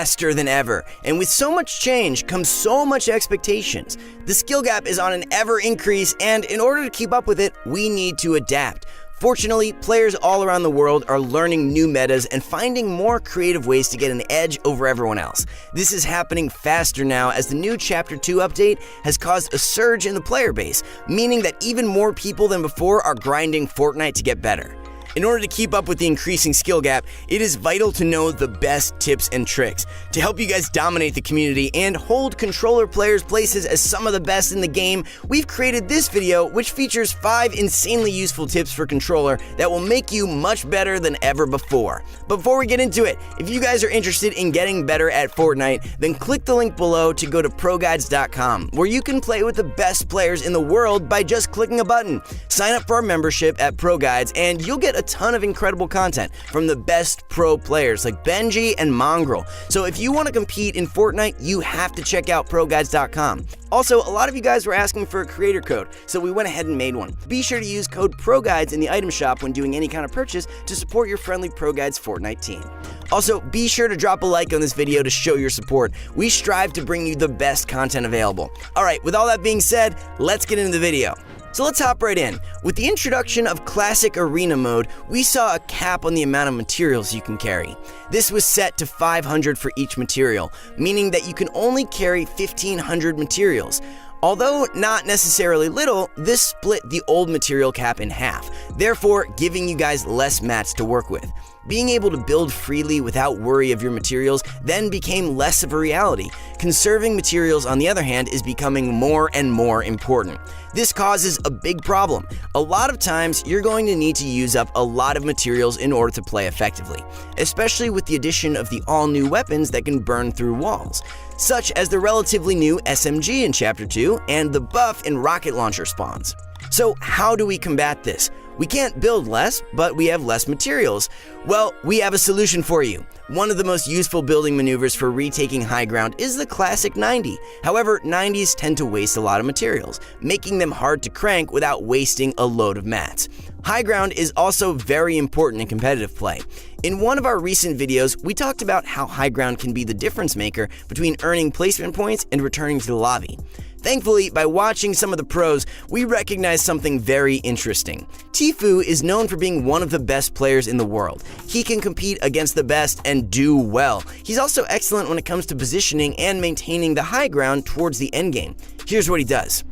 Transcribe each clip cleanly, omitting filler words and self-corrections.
faster than ever, and with so much change comes so much expectations. The skill gap is on an ever increase, and in order to keep up with it, we need to adapt. Fortunately, players all around the world are learning new metas and finding more creative ways to get an edge over everyone else. This is happening faster now as the new Chapter 2 update has caused a surge in the player base, meaning that even more people than before are grinding Fortnite to get better. In order to keep up with the increasing skill gap, it is vital to know the best tips and tricks. To help you guys dominate the community and hold controller players' places as some of the best in the game, we've created this video which features 5 insanely useful tips for controller that will make you much better than ever before. But before we get into it, if you guys are interested in getting better at Fortnite, then click the link below to go to ProGuides.com, where you can play with the best players in the world by just clicking a button. Sign up for our membership at ProGuides and you'll get a ton of incredible content from the best pro players like Benji and Mongrel. So if you want to compete in Fortnite, you have to check out ProGuides.com. Also, a lot of you guys were asking for a creator code, so we went ahead and made one. Be sure to use code ProGuides in the item shop when doing any kind of purchase to support your friendly ProGuides Fortnite team. Also, be sure to drop a like on this video to show your support. We strive to bring you the best content available. Alright, with all that being said, let's get into the video. So let's hop right in. With the introduction of Classic Arena Mode, we saw a cap on the amount of materials you can carry. This was set to 500 for each material, meaning that you can only carry 1,500 materials. Although not necessarily little, this split the old material cap in half, therefore giving you guys less mats to work with. Being able to build freely without worry of your materials then became less of a reality. Conserving materials, on the other hand, is becoming more and more important. This causes a big problem. A lot of times, you're going to need to use up a lot of materials in order to play effectively, especially with the addition of the all-new weapons that can burn through walls, such as the relatively new SMG in Chapter 2 and the buff in rocket launcher spawns. So how do we combat this? We can't build less, but we have less materials. Well, we have a solution for you. One of the most useful building maneuvers for retaking high ground is the classic 90. However, 90s tend to waste a lot of materials, making them hard to crank without wasting a load of mats. High ground is also very important in competitive play. In one of our recent videos, we talked about how high ground can be the difference maker between earning placement points and returning to the lobby. Thankfully, by watching some of the pros, we recognized something very interesting. Tfue is known for being one of the best players in the world. He can compete against the best and do well. He's also excellent when it comes to positioning and maintaining the high ground towards the endgame. Here's what he does.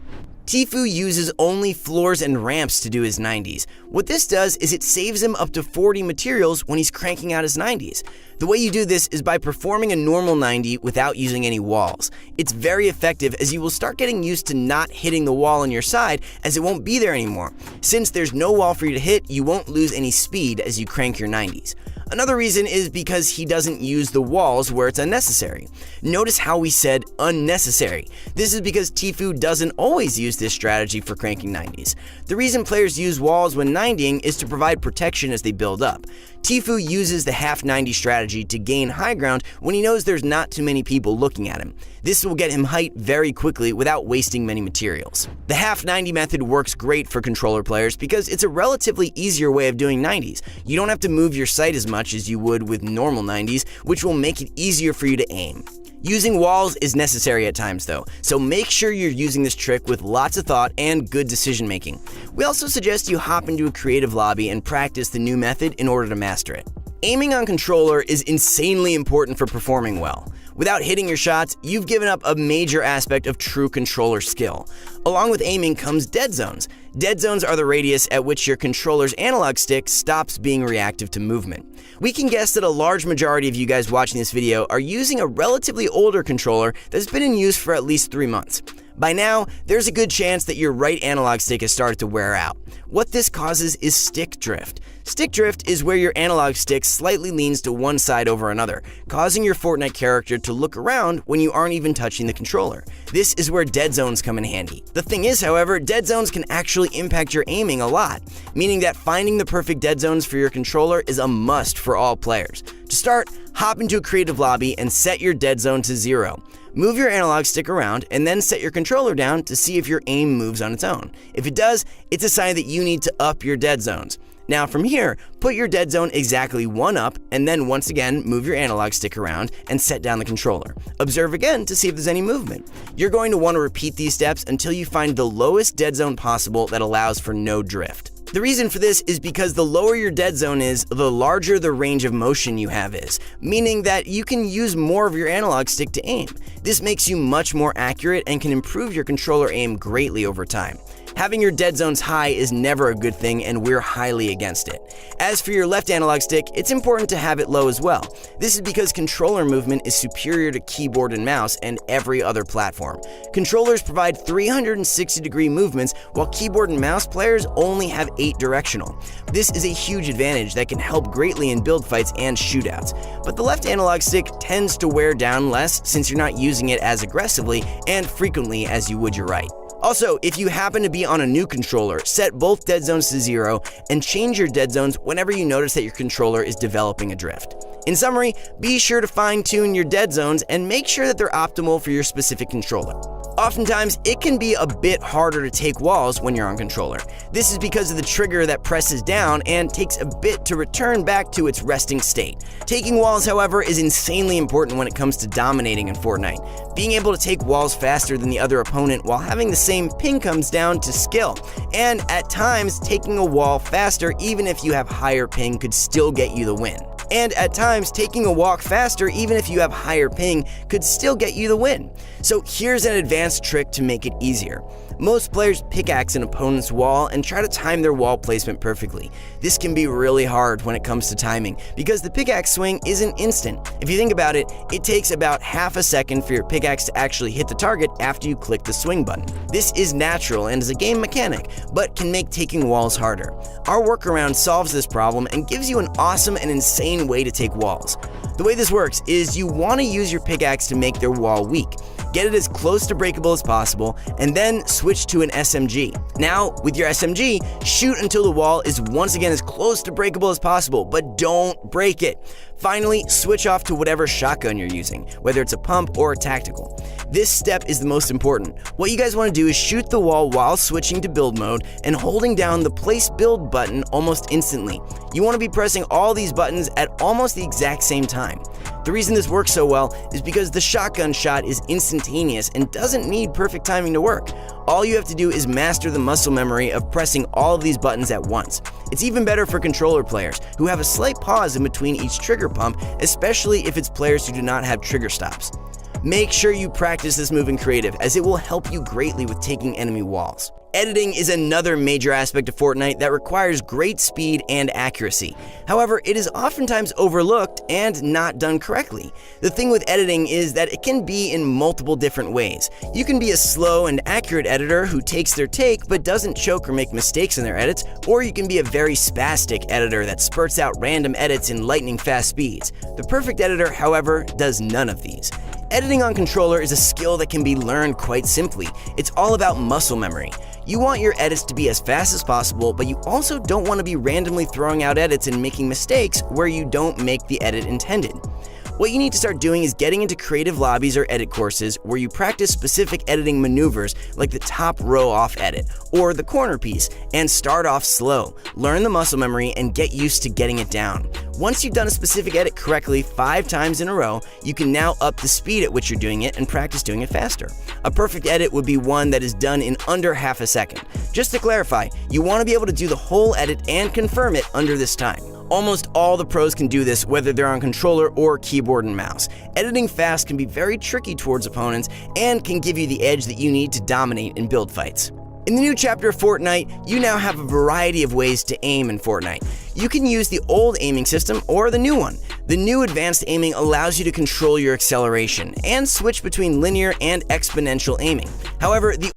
Tfue uses only floors and ramps to do his 90s. What this does is it saves him up to 40 materials when he's cranking out his 90s. The way you do this is by performing a normal 90 without using any walls. It's very effective as you will start getting used to not hitting the wall on your side as it won't be there anymore. Since there's no wall for you to hit, you won't lose any speed as you crank your 90s. Another reason is because he doesn't use the walls where it's unnecessary. Notice how we said unnecessary. This is because Tfue doesn't always use this strategy for cranking 90s. The reason players use walls when 90ing is to provide protection as they build up. Tfue uses the half 90 strategy to gain high ground when he knows there's not too many people looking at him. This will get him height very quickly without wasting many materials. The half 90 method works great for controller players because it's a relatively easier way of doing 90s. You don't have to move your sight as much as you would with normal 90s, which will make it easier for you to aim. Using walls is necessary at times though, so make sure you're using this trick with lots of thought and good decision making. We also suggest you hop into a creative lobby and practice the new method in order to master it. Aiming on controller is insanely important for performing well. Without hitting your shots, you've given up a major aspect of true controller skill. Along with aiming comes dead zones. Dead zones are the radius at which your controller's analog stick stops being reactive to movement. We can guess that a large majority of you guys watching this video are using a relatively older controller that's been in use for at least 3 months. By now, there's a good chance that your right analog stick has started to wear out. What this causes is stick drift. Stick drift is where your analog stick slightly leans to one side over another, causing your Fortnite character to look around when you aren't even touching the controller. This is where dead zones come in handy. The thing is, however, dead zones can actually impact your aiming a lot, meaning that finding the perfect dead zones for your controller is a must for all players. To start, hop into a creative lobby and set your dead zone to 0. Move your analog stick around and then set your controller down to see if your aim moves on its own. If it does, it's a sign that you need to up your dead zones. Now from here, put your dead zone exactly one up, and then once again move your analog stick around and set down the controller. Observe again to see if there's any movement. You're going to want to repeat these steps until you find the lowest dead zone possible that allows for no drift. The reason for this is because the lower your dead zone is, the larger the range of motion you have is, meaning that you can use more of your analog stick to aim. This makes you much more accurate and can improve your controller aim greatly over time. Having your dead zones high is never a good thing, and we're highly against it. As for your left analog stick, it's important to have it low as well. This is because controller movement is superior to keyboard and mouse and every other platform. Controllers provide 360-degree movements, while keyboard and mouse players only have 8 directional. This is a huge advantage that can help greatly in build fights and shootouts. But the left analog stick tends to wear down less since you're not using it as aggressively and frequently as you would your right. Also, if you happen to be on a new controller, set both dead zones to 0 and change your dead zones whenever you notice that your controller is developing a drift. In summary, be sure to fine-tune your dead zones and make sure that they're optimal for your specific controller. Oftentimes, it can be a bit harder to take walls when you're on controller. This is because of the trigger that presses down and takes a bit to return back to its resting state. Taking walls, however, is insanely important when it comes to dominating in Fortnite. Being able to take walls faster than the other opponent while having the same ping comes down to skill, and at times, taking a wall faster even if you have higher ping could still get you the win. And at times, taking a walk faster, even if you have higher ping, could still get you the win. So here's an advanced trick to make it easier. Most players pickaxe an opponent's wall and try to time their wall placement perfectly. This can be really hard when it comes to timing, because the pickaxe swing isn't instant. If you think about it, it takes about half a second for your pickaxe to actually hit the target after you click the swing button. This is natural and is a game mechanic, but can make taking walls harder. Our workaround solves this problem and gives you an awesome and insane way to take walls. The way this works is you want to use your pickaxe to make their wall weak. Get it as close to breakable as possible, and then switch to an SMG. Now, with your SMG, shoot until the wall is once again as close to breakable as possible, but don't break it. Finally, switch off to whatever shotgun you're using, whether it's a pump or a tactical. This step is the most important. What you guys want to do is shoot the wall while switching to build mode and holding down the place build button almost instantly. You want to be pressing all these buttons at almost the exact same time. The reason this works so well is because the shotgun shot is instantaneous and doesn't need perfect timing to work. All you have to do is master the muscle memory of pressing all of these buttons at once. It's even better for controller players who have a slight pause in between each trigger pump, especially if it's players who do not have trigger stops. Make sure you practice this move in creative, as it will help you greatly with taking enemy walls. Editing is another major aspect of Fortnite that requires great speed and accuracy. However, it is oftentimes overlooked and not done correctly. The thing with editing is that it can be in multiple different ways. You can be a slow and accurate editor who takes their take but doesn't choke or make mistakes in their edits, or you can be a very spastic editor that spurts out random edits in lightning fast speeds. The perfect editor, however, does none of these. Editing on controller is a skill that can be learned quite simply. It's all about muscle memory. You want your edits to be as fast as possible, but you also don't want to be randomly throwing out edits and making mistakes where you don't make the edit intended. What you need to start doing is getting into creative lobbies or edit courses where you practice specific editing maneuvers like the top row off edit or the corner piece, and start off slow. Learn the muscle memory and get used to getting it down. Once you've done a specific edit correctly 5 times in a row, you can now up the speed at which you're doing it and practice doing it faster. A perfect edit would be one that is done in under half a second. Just to clarify, you want to be able to do the whole edit and confirm it under this time. Almost all the pros can do this, whether they're on controller or keyboard and mouse. Editing fast can be very tricky towards opponents and can give you the edge that you need to dominate in build fights. In the new chapter of Fortnite, you now have a variety of ways to aim in Fortnite. You can use the old aiming system or the new one. The new advanced aiming allows you to control your acceleration and switch between linear and exponential aiming. However, the